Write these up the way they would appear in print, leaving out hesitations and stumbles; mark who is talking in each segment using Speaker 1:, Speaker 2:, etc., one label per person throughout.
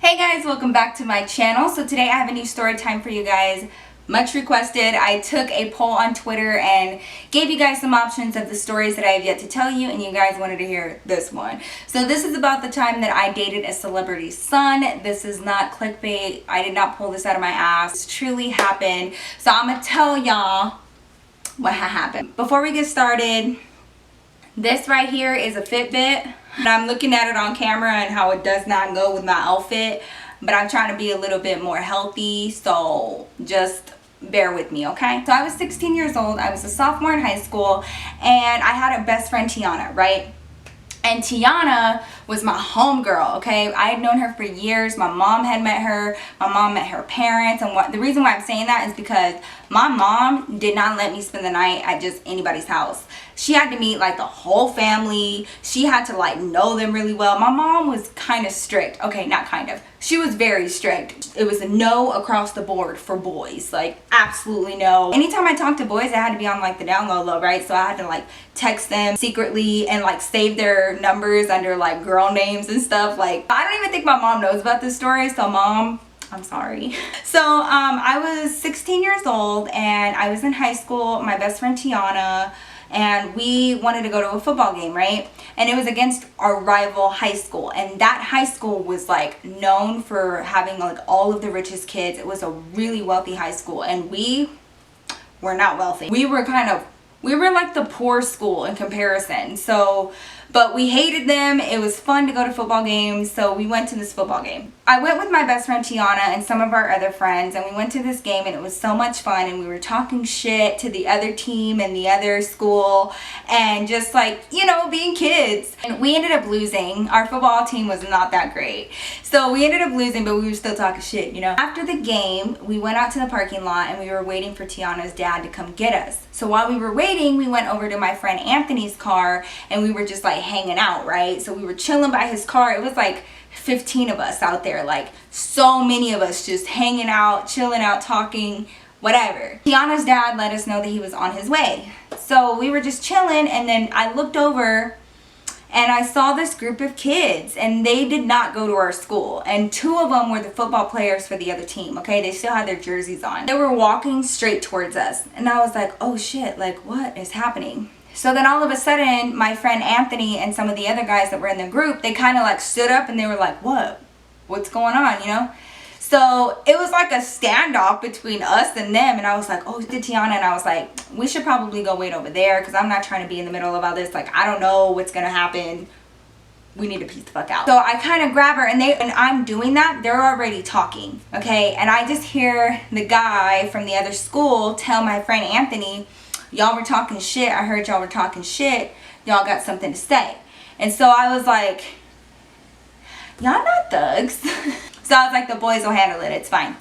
Speaker 1: Hey guys, welcome back to my channel. So today I have a new story time for you guys. Much requested. I took a poll on Twitter and gave you guys some options of the stories that I have yet to tell you, and you guys wanted to hear this one. So this is about the time that I dated a celebrity's son. This is not clickbait. I did not pull this out of my ass. This truly happened. So I'm gonna tell y'all what happened. Before we get started, this right here is a Fitbit. And I'm looking at it on camera and how it does not go with my outfit, but I'm trying to be a little bit more healthy, so just bear with me, okay? So I was 16 years old. I was a sophomore in high school, and I had a best friend, Tiana, right? And Tiana was my homegirl, okay? I had known her for years. My mom had met her. My mom met her parents. And the reason why I'm saying that is because my mom did not let me spend the night at just anybody's house. She had to meet like the whole family. She had to like know them really well. My mom was kind of strict. Okay, not kind of. She was very strict. It was a no across the board for boys. Like absolutely no. Anytime I talked to boys, I had to be on like the down low, right? So I had to like text them secretly and like save their numbers under like girl names and stuff. Like I don't even think my mom knows about this story. So mom, I'm sorry. So I was 16 years old and I was in high school. My best friend Tiana, and we wanted to go to a football game, right? And it was against our rival high school, and that high school was like known for having like all of the richest kids. It was a really wealthy high school, and we were not wealthy. We were like the poor school in comparison. So but we hated them. It was fun to go to football games, so we went to this football game. I went with my best friend Tiana and some of our other friends, and we went to this game, and it was so much fun, and we were talking shit to the other team and the other school, and just like, you know, being kids. And we ended up losing. Our football team was not that great. So we ended up losing, but we were still talking shit, you know. After the game, we went out to the parking lot, and we were waiting for Tiana's dad to come get us. So while we were waiting, we went over to my friend Anthony's car, and we were just like hanging out, right? So we were chilling by his car. It was like 15 of us out there, like so many of us just hanging out, chilling out, talking, whatever. Tiana's dad let us know that he was on his way. So we were just chilling, and then I looked over and I saw this group of kids, and they did not go to our school, and two of them were the football players for the other team, okay? They still had their jerseys on. They were walking straight towards us, and I was like, oh shit, like what is happening? So then all of a sudden, my friend Anthony and some of the other guys that were in the group, they kind of like stood up and they were like, what's going on, you know? So it was like a standoff between us and them, and I was like, oh, to Tiana, and I was like, we should probably go wait over there because I'm not trying to be in the middle of all this. Like, I don't know what's gonna happen. We need to peace the fuck out. So I kind of grab her, and I'm doing that. They're already talking, okay? And I just hear the guy from the other school tell my friend Anthony, y'all were talking shit. I heard y'all were talking shit. Y'all got something to say. And so I was like, y'all not thugs. So I was like, the boys will handle it. It's fine.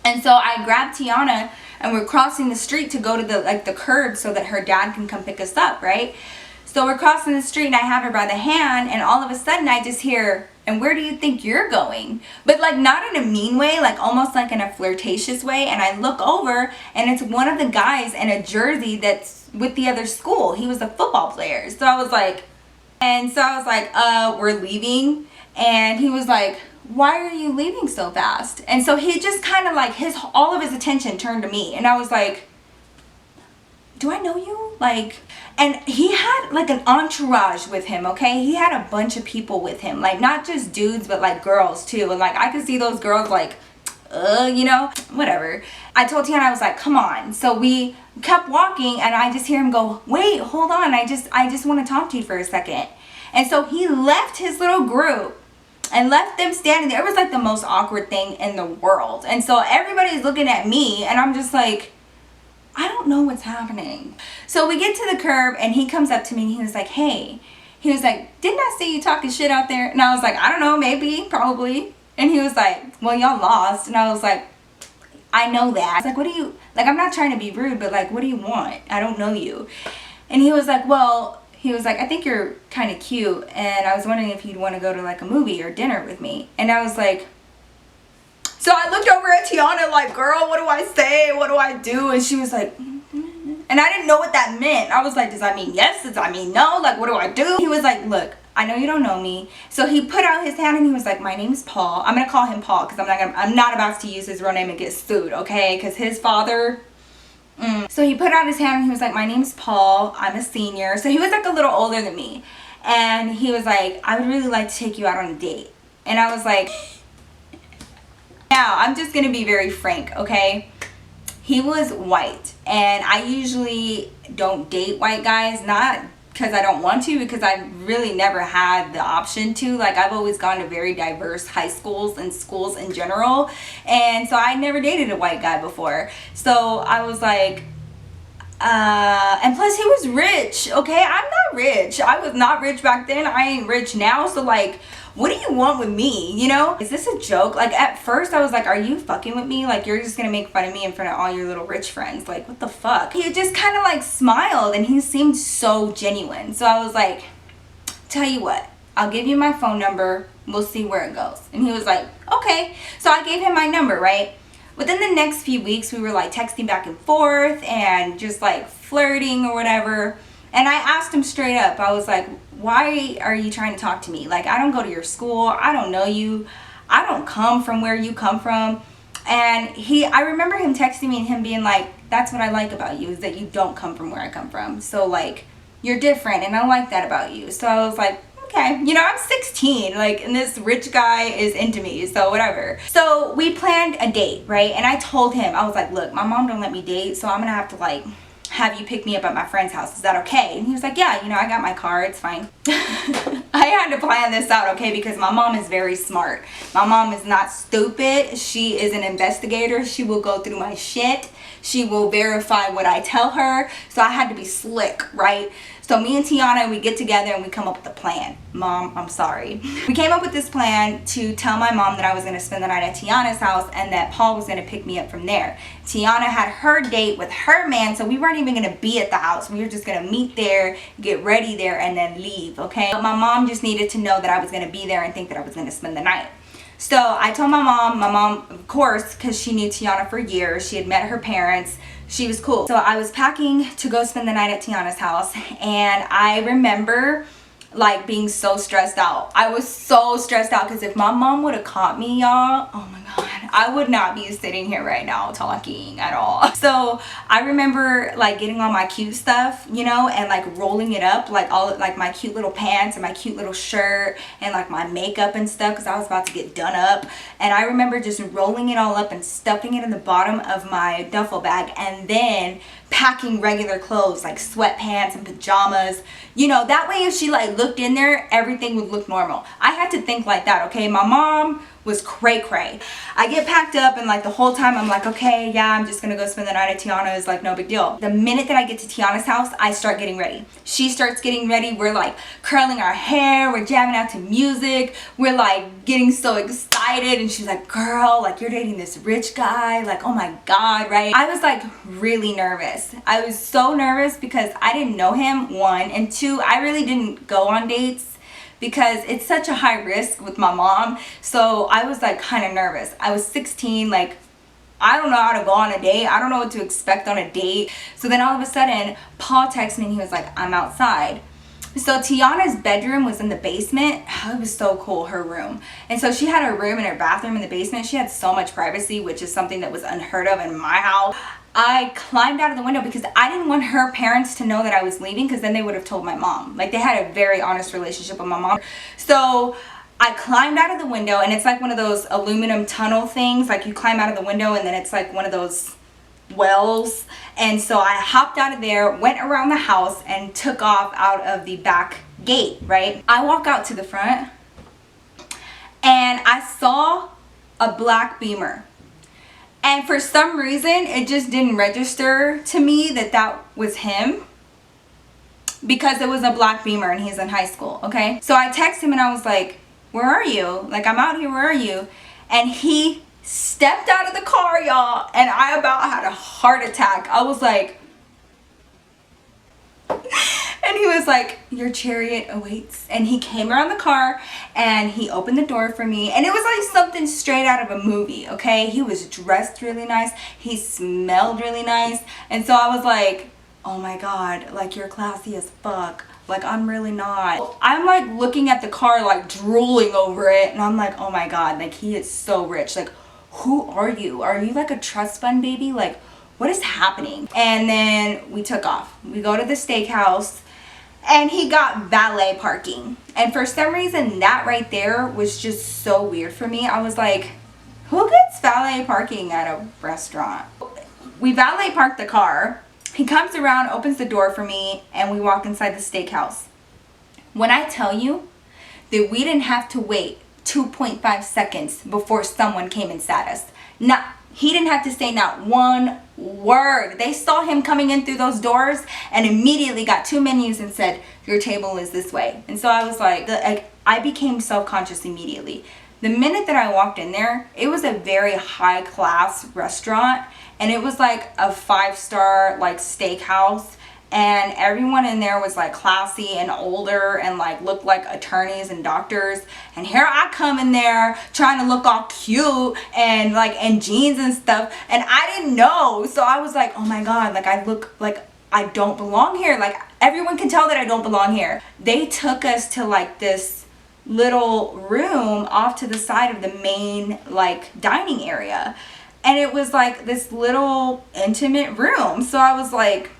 Speaker 1: And so I grabbed Tiana, and we're crossing the street to go to the curb so that her dad can come pick us up, right? So we're crossing the street, and I have her by the hand, and all of a sudden I just hear, and where do you think you're going? But like not in a mean way, like almost like in a flirtatious way. And I look over, and it's one of the guys in a jersey that's with the other school. He was a football player. So I was like, we're leaving. And he was like, why are you leaving so fast? And so he just kind of like all of his attention turned to me, and I was like, do I know you? Like, and he had like an entourage with him, okay? He had a bunch of people with him, like not just dudes, but like girls too. And like I could see those girls like, you know, whatever. I told Tiana, I was like, come on. So we kept walking, and I just hear him go, wait, hold on. I just want to talk to you for a second. And so he left his little group and left them standing there. It was like the most awkward thing in the world. And so everybody's looking at me, and I'm just like, I don't know what's happening. So we get to the curb, and he comes up to me, and he was like, hey. He was like, didn't I see you talking shit out there? And I was like, I don't know, maybe, probably. And he was like, well, y'all lost. And I was like, I know that. I was like, what do you, like, I'm not trying to be rude, but like, what do you want? I don't know you. And he was like, well, I think you're kind of cute, and I was wondering if you'd want to go to like a movie or dinner with me. And I was like, so I looked over at Tiana like, girl, what do I say? What do I do? And she was like, and I didn't know what that meant. I was like, does that mean yes? Does that mean no? Like, what do I do? He was like, look, I know you don't know me. So he put out his hand and he was like, my name's Paul. I'm gonna call him Paul because I'm not about to use his real name and get sued, okay? Because his father. So he put out his hand and he was like, my name's Paul. I'm a senior. So he was like a little older than me. And he was like, I would really like to take you out on a date. And I was like, now I'm just gonna be very frank, okay? He was white, and I usually don't date white guys, not because I don't want to, because I really never had the option to. Like, I've always gone to very diverse high schools and schools in general, and so I never dated a white guy before. So I was like, and plus he was rich, okay? I'm not rich. I was not rich back then. I ain't rich now. So like, what do you want with me, you know? Is this a joke? Like, at first I was like, are you fucking with me? Like, you're just gonna make fun of me in front of all your little rich friends. Like, what the fuck? He just kind of like smiled and he seemed so genuine. So I was like, tell you what, I'll give you my phone number. We'll see where it goes. And he was like, okay. So I gave him my number, right? Within the next few weeks, we were like texting back and forth and just like flirting or whatever. And I asked him straight up, I was like, why are you trying to talk to me? Like, I don't go to your school. I don't know you. I don't come from where you come from. And I remember him texting me and him being like, that's what I like about you, is that you don't come from where I come from. So like, you're different and I like that about you. So I was like, okay, you know, I'm 16, like, and this rich guy is into me, so whatever. So we planned a date, right? And I told him, I was like, look, my mom don't let me date, so I'm gonna have to like have you pick me up at my friend's house. Is that okay? And he was like, yeah, you know, I got my car, it's fine. I had to plan this out, okay, because my mom is very smart. My mom is not stupid. She is an investigator. She will go through my shit. She will verify what I tell her. So I had to be slick, right? So me and Tiana, we get together and we come up with a plan. Mom, I'm sorry. We came up with this plan to tell my mom that I was going to spend the night at Tiana's house and that Paul was going to pick me up from there. Tiana had her date with her man, so we weren't even going to be at the house. We were just going to meet there, get ready there, and then leave, okay? But my mom just needed to know that I was going to be there and think that I was going to spend the night. So I told my mom, of course, because she knew Tiana for years. She had met her parents. She was cool. So I was packing to go spend the night at Tiana's house, and I remember like being so stressed out. I was so stressed out because if my mom would have caught me, y'all, oh my god, I would not be sitting here right now talking at all. So I remember like getting all my cute stuff, you know, and like rolling it up, like all like my cute little pants and my cute little shirt and like my makeup and stuff, because I was about to get done up. And I remember just rolling it all up and stuffing it in the bottom of my duffel bag, and then packing regular clothes like sweatpants and pajamas, you know, that way if she like looked in there, everything would look normal. I had to think like that, okay? My mom was cray cray. I get packed up and like the whole time I'm like, okay, yeah, I'm just gonna go spend the night at Tiana's, like no big deal. The minute that I get to Tiana's house, I start getting ready. She starts getting ready. We're like curling our hair, we're jamming out to music, we're like getting so excited, and she's like, girl, like you're dating this rich guy, like oh my god, right? I was like really nervous. I was so nervous because I didn't know him, one, and two, I really didn't go on dates because it's such a high risk with my mom. So I was like kind of nervous. I was 16, like I don't know how to go on a date. I don't know what to expect on a date. So then all of a sudden Paul texted me and he was like, I'm outside. So Tiana's bedroom was in the basement. It was so cool, her room. And so she had her room and her bathroom in the basement. She had so much privacy, which is something that was unheard of in my house. I climbed out of the window because I didn't want her parents to know that I was leaving, because then they would have told my mom. Like, they had a very honest relationship with my mom. So I climbed out of the window, and it's like one of those aluminum tunnel things. Like, you climb out of the window and then it's like one of those wells. And so I hopped out of there, went around the house, and took off out of the back gate, right? I walk out to the front and I saw a black Beamer. And for some reason, it just didn't register to me that that was him, because it was a black Beamer and he's in high school, okay? So I text him and I was like, where are you? Like, I'm out here, where are you? And he stepped out of the car, y'all, and I about had a heart attack. I was like, and he was like, your chariot awaits. And he came around the car and he opened the door for me, and it was like something straight out of a movie, okay? He was dressed really nice, he smelled really nice, and so I was like, oh my god, like you're classy as fuck. Like, I'm really not. I'm like looking at the car, like drooling over it. And I'm like, oh my God, like he is so rich. Like, who are you? Are you like a trust fund baby? Like, what is happening? And then we took off. We go to the steakhouse and he got valet parking. And for some reason, that right there was just so weird for me. I was like, who gets valet parking at a restaurant? We valet parked the car. He comes around, opens the door for me, and we walk inside the steakhouse. When I tell you that we didn't have to wait 2.5 seconds before someone came and sat us. He didn't have to say not one word. They saw him coming in through those doors and immediately got 2 menus and said, your table is this way. And so I was like, I became self-conscious immediately. The minute that I walked in there, it was a very high class restaurant and it was like a 5-star like steakhouse, and everyone in there was like classy and older and like looked like attorneys and doctors. And here I come in there trying to look all cute and like in jeans and stuff, and I didn't know. So I was like, oh my God, like I look like I don't belong here. Like everyone can tell that I don't belong here. They took us to like this little room off to the side of the main like dining area, and it was like this little intimate room. So I was like,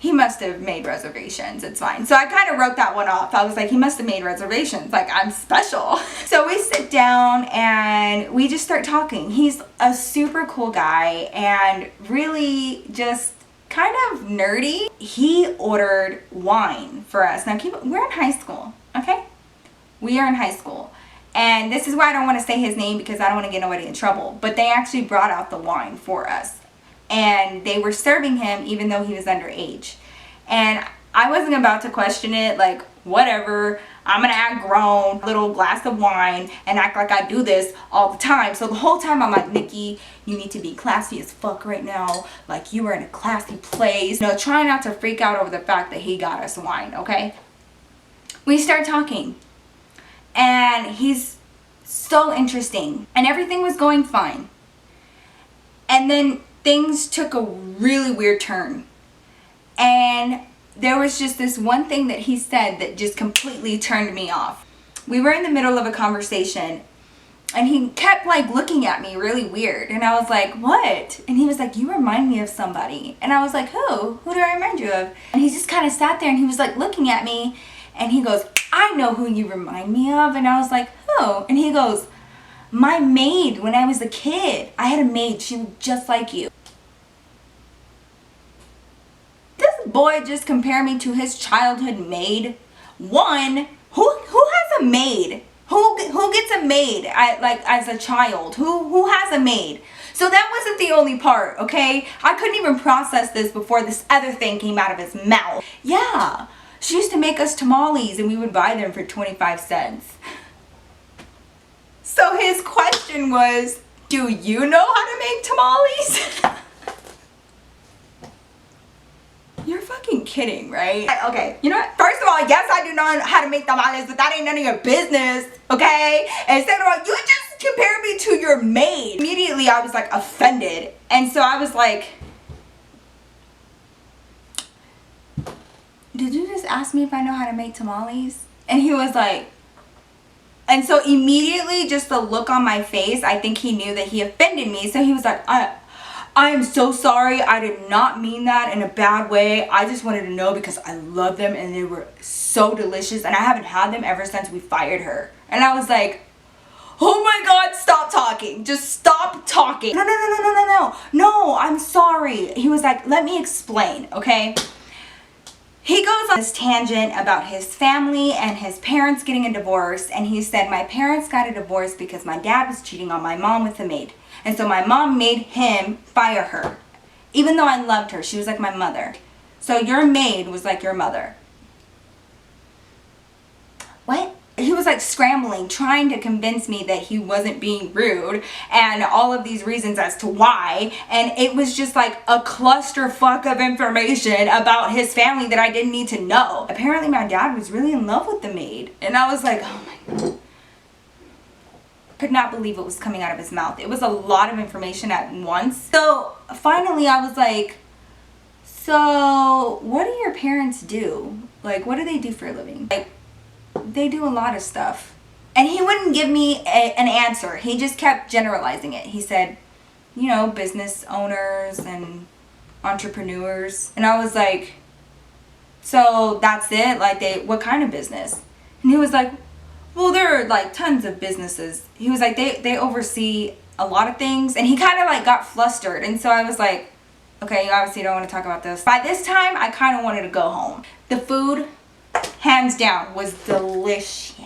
Speaker 1: he must have made reservations, it's fine. So I kind of wrote that one off. I was like, he must have made reservations, like I'm special. So we sit down and we just start talking. He's a super cool guy and really just kind of nerdy. He ordered wine for us. Now we're in high school, okay? We are in high school. And this is why I don't want to say his name, because I don't want to get nobody in trouble. But they actually brought out the wine for us. And they were serving him even though he was underage. And I wasn't about to question it, like, whatever, I'm gonna act grown, little glass of wine, and act like I do this all the time. So the whole time I'm like, Nikki, you need to be classy as fuck right now. Like, you are in a classy place. You know, try not to freak out over the fact that he got us wine, okay? We start talking. And he's so interesting. And everything was going fine. And then things took a really weird turn. And there was just this one thing that he said that just completely turned me off. We were in the middle of a conversation and he kept like looking at me really weird. And I was like, what? And he was like, you remind me of somebody. And I was like, who? Who do I remind you of? And he just kind of sat there and he was like looking at me and he goes, I know who you remind me of. And I was like, who? And he goes, my maid when I was a kid. I had a maid, she looked just like you. This boy just compared me to his childhood maid. One, who has a maid? Who gets a maid like as a child? Who has a maid? So that wasn't the only part, okay? I couldn't even process this before this other thing came out of his mouth. Yeah, she used to make us tamales and we would buy them for 25 cents. So his question was, do you know how to make tamales? You're fucking kidding, right? Okay, you know what? First of all, yes, I do know how to make tamales, but that ain't none of your business, okay? And second of all, you just compared me to your maid. Immediately, I was like offended. And so I was like, did you just ask me if I know how to make tamales? And he was like, and so immediately just the look on my face, I think he knew that he offended me. So he was like, I am so sorry. I did not mean that in a bad way. I just wanted to know because I love them and they were so delicious. And I haven't had them ever since we fired her. And I was like, oh my God, stop talking. Just stop talking. No, I'm sorry. He was like, let me explain, okay? He goes on this tangent about his family and his parents getting a divorce. And he said, my parents got a divorce because my dad was cheating on my mom with a maid. And so my mom made him fire her. Even though I loved her, she was like my mother. So your maid was like your mother. What? He was like scrambling, trying to convince me that he wasn't being rude and all of these reasons as to why. And it was just like a clusterfuck of information about his family that I didn't need to know. Apparently my dad was really in love with the maid. And I was like, oh my God. Could not believe it was coming out of his mouth. It was a lot of information at once. So finally I was like, so what do your parents do? Like, what do they do for a living? Like, they do a lot of stuff. And he wouldn't give me an answer. He just kept generalizing it. He said, you know, business owners and entrepreneurs. And I was like, so that's it? Like, what kind of business? And he was like, well, there are like tons of businesses. He was like, they oversee a lot of things. And he kind of like got flustered. And so I was like, okay, you obviously don't want to talk about this. By this time, I kind of wanted to go home. The food, hands down, was delicious.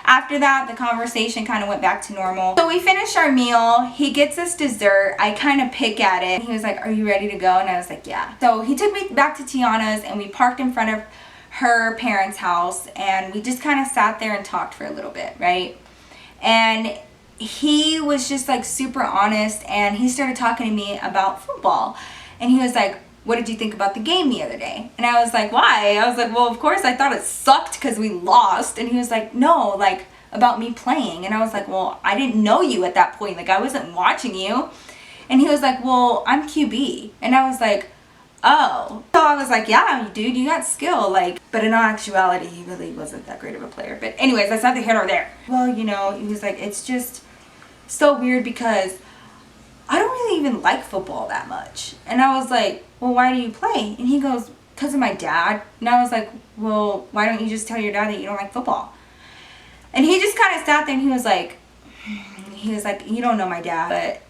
Speaker 1: After that, the conversation kind of went back to normal. So we finished our meal. He gets us dessert. I kind of pick at it. He was like, are you ready to go? And I was like, yeah. So he took me back to Tiana's and we parked in front of her parents' house and we just kind of sat there and talked for a little bit, right? And he was just like super honest and he started talking to me about football. And he was like, what did you think about the game the other day? And I was like, why? I was like, well, of course I thought it sucked because we lost. And he was like, no, like about me playing. And I was like, well, I didn't know you at that point. Like I wasn't watching you. And he was like, well, I'm QB. And I was like, oh. So I was like, yeah, dude, you got skill. Like, but in all actuality, he really wasn't that great of a player. But anyways, that's neither here nor there. Well, you know, he was like, it's just so weird because I don't really even like football that much. And I was like, well, why do you play? And he goes, because of my dad. And I was like, well, why don't you just tell your dad that you don't like football? And he just kind of sat there and he was like, you don't know my dad, but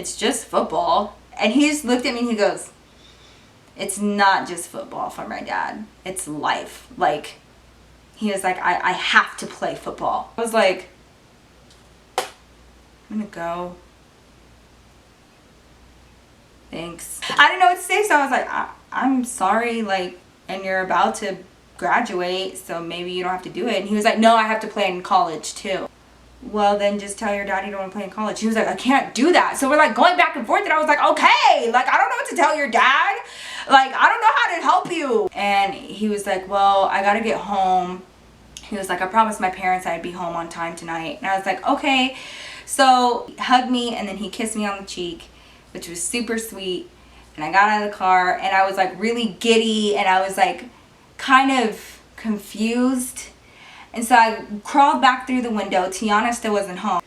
Speaker 1: it's just football. And he just looked at me and he goes, it's not just football for my dad. It's life. Like, he was like, I have to play football. I was like, I'm gonna go. Thanks. I didn't know what to say, so I was like, I'm sorry, like, and you're about to graduate, so maybe you don't have to do it. And he was like, no, I have to play in college too. Well, then just tell your dad you don't want to play in college. He was like, I can't do that. So we're like going back and forth, and I was like, okay, like, I don't know what to tell your dad. Like, I don't know how to help you. And he was like, well, I gotta get home. He was like, I promised my parents I'd be home on time tonight. And I was like, okay. So he hugged me, and then he kissed me on the cheek, which was super sweet. And I got out of the car and I was like really giddy and I was like kind of confused. And so I crawled back through the window. Tiana still wasn't home.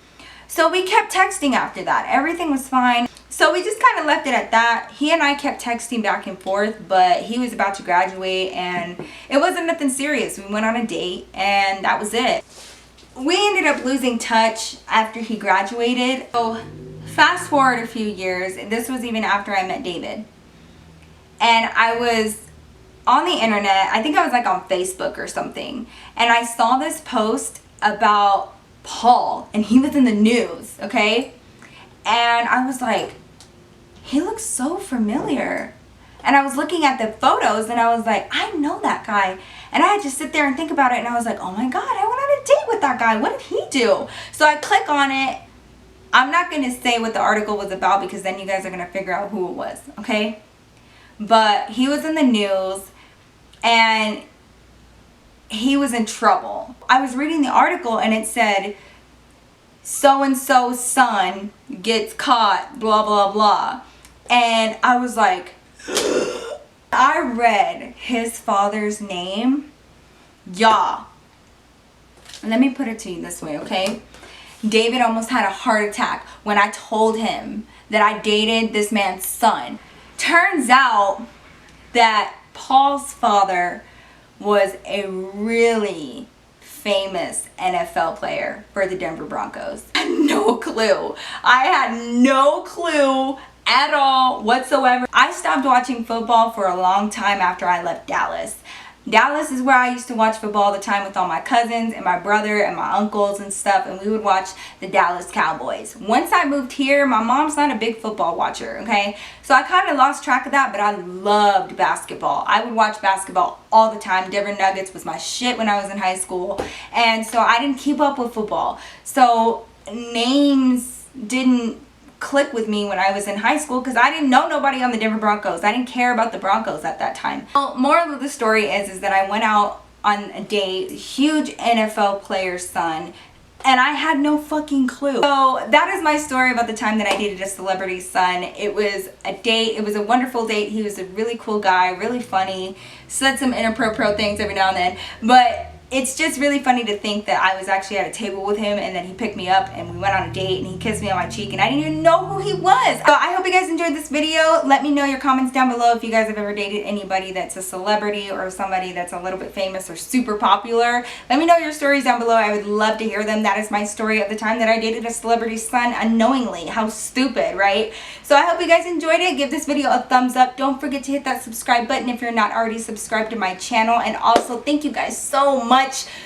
Speaker 1: So we kept texting after that. Everything was fine. So we just kind of left it at that. He and I kept texting back and forth, but he was about to graduate and it wasn't nothing serious. We went on a date and that was it. We ended up losing touch after he graduated. So fast forward a few years, and this was even after I met David. And I was on the internet, I think I was like on Facebook or something, and I saw this post about Paul, and he was in the news, okay? And I was like, he looks so familiar. And I was looking at the photos, and I was like, I know that guy. And I had to sit there and think about it, and I was like, oh my God, I went on a date with that guy. What did he do? So I click on it. I'm not going to say what the article was about because then you guys are going to figure out who it was, okay? But he was in the news and he was in trouble. I was reading the article and it said, so-and-so's son gets caught, blah, blah, blah. And I was like, I read his father's name. Yeah. Let me put it to you this way, okay? David almost had a heart attack when I told him that I dated this man's son. Turns out that Paul's father was a really famous NFL player for the Denver Broncos. I had no clue. I had no clue at all whatsoever. I stopped watching football for a long time after I left Dallas. Dallas is where I used to watch football all the time with all my cousins and my brother and my uncles and stuff, and we would watch the Dallas Cowboys. Once I moved here, my mom's not a big football watcher, okay? So I kind of lost track of that, but I loved basketball. I would watch basketball all the time. Denver Nuggets was my shit when I was in high school, and so I didn't keep up with football. So names didn't click with me when I was in high school because I didn't know nobody on the Denver Broncos. I didn't care about the Broncos at that time. Well, moral of the story is that I went out on a date, huge NFL player's son, and I had no fucking clue. So that is my story about the time that I dated a celebrity's son. It was a date. It was a wonderful date. He was a really cool guy, really funny, said some inappropriate things every now and then, but it's just really funny to think that I was actually at a table with him and then he picked me up and we went on a date and he kissed me on my cheek and I didn't even know who he was. So I hope you guys enjoyed this video. Let me know your comments down below if you guys have ever dated anybody that's a celebrity or somebody that's a little bit famous or super popular. Let me know your stories down below. I would love to hear them. That is my story of the time that I dated a celebrity's son unknowingly. How stupid, right? So I hope you guys enjoyed it. Give this video a thumbs up. Don't forget to hit that subscribe button if you're not already subscribed to my channel. And also, thank you guys so much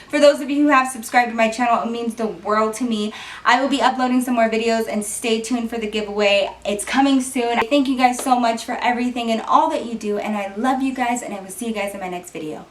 Speaker 1: for those of you who have subscribed to my channel. It means the world to me. I will be uploading some more videos and stay tuned for the giveaway. It's coming soon. Thank you guys so much for everything and all that you do, and I love you guys, and I will see you guys in my next video.